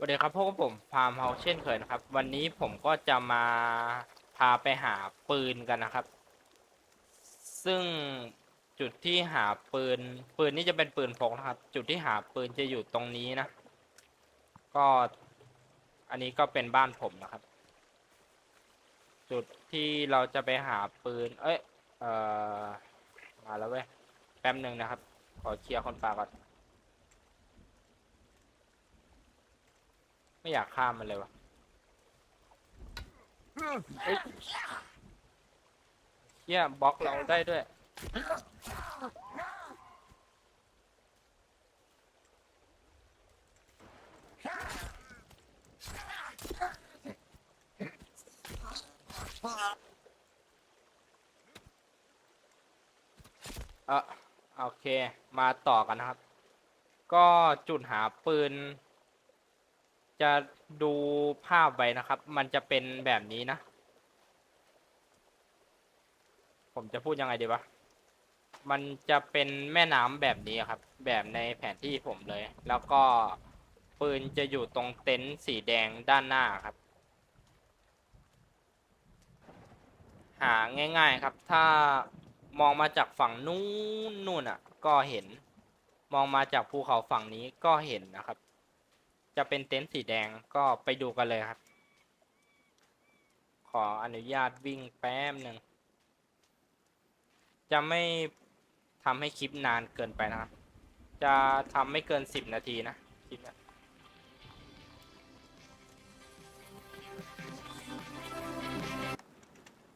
วัสดีครับพวกผมพามเฮาเช่นเคยนะครับวันนี้ผมก็จะมาพาไปหาปืนกันนะครับซึ่งจุดที่หาปืนนี่จะเป็นปืนพกนะครับจุดที่หาปืนจะอยู่ตรงนี้นะก็อันนี้ก็เป็นบ้านผมนะครับจุดที่เราจะไปหาปืนเอ่อมาแล้วเว้ยแป๊บหนึ่งนะครับขอเคลียร์คนป่าก่อนไม่อยากข้ามมันเลยวะเฮ้ยเฮียบล็อกเราได้ด้วย เออโอเคมาต่อกันนะครับก็จุดหาปืนจะดูภาพไว้นะครับมันจะเป็นแบบนี้นะผมจะพูดยังไงดีวะมันจะเป็นแม่น้ำแบบนี้ครับแบบในแผนที่ผมเลยแล้วก็ปืนจะอยู่ตรงเต็นท์สีแดงด้านหน้าครับหาง่ายๆครับถ้ามองมาจากฝั่งนู่นอ่ะก็เห็นมองมาจากภูเขาฝั่งนี้ก็เห็นนะครับจะเป็นเต็นท์สีแดงก็ไปดูกันเลยครับขออนุญาตวิ่งแป๊บหนึ่งจะไม่ทำให้คลิปนานเกินไปนะครับจะทำไม่เกิน10 นาทีนะคลิปนี้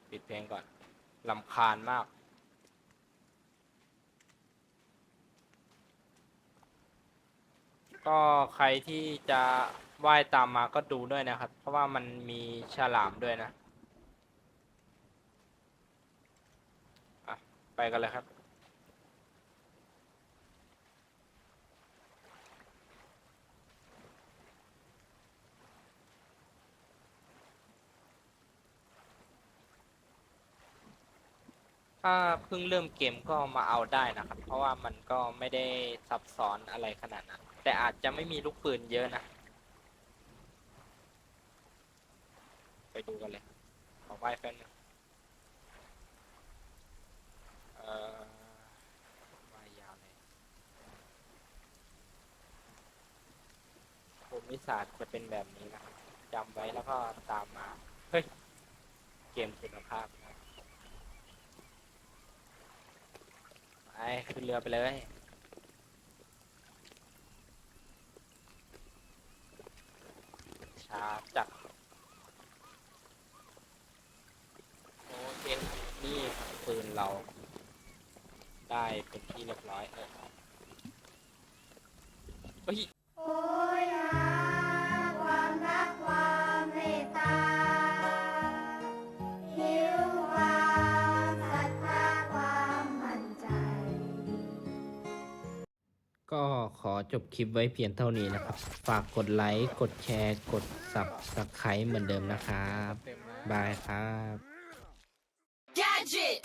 ปิดเพลงก่อนรำคาญมากก็ใครที่จะว่ายตามมาก็ดูด้วยนะครับเพราะว่ามันมีฉลามด้วยนะอ่ะไปกันเลยครับถ้าเพิ่งเริ่มเกมก็มาเอาได้นะครับเพราะว่ามันก็ไม่ได้ซับซ้อนอะไรขนาดนั้นแต่อาจจะไม่มีลูกปืนเยอะนะไปดูกันเลยขอว่ายแป๊บนึงเอ่อว่ายยาวเลยภูมิศาสตร์จะเป็นแบบนี้นะครับจำไว้แล้วก็ตามมาเฮ้ยเกมคุณภาพนะไปขึ้นเรือไปเลยช้าจัดโอเคนี่ปืนเราได้เป็นที่เรียบร้อยเฮ้ยโอ้ยหาความรักความเมตตาหิวความศรัทธาความมั่นใจ ก็ขอจบคลิปไว้เพียงเท่านี้นะครับฝากกดไลค์กดแชร์กด Subscribe เหมือนเดิมนะครับบายครับ Gadget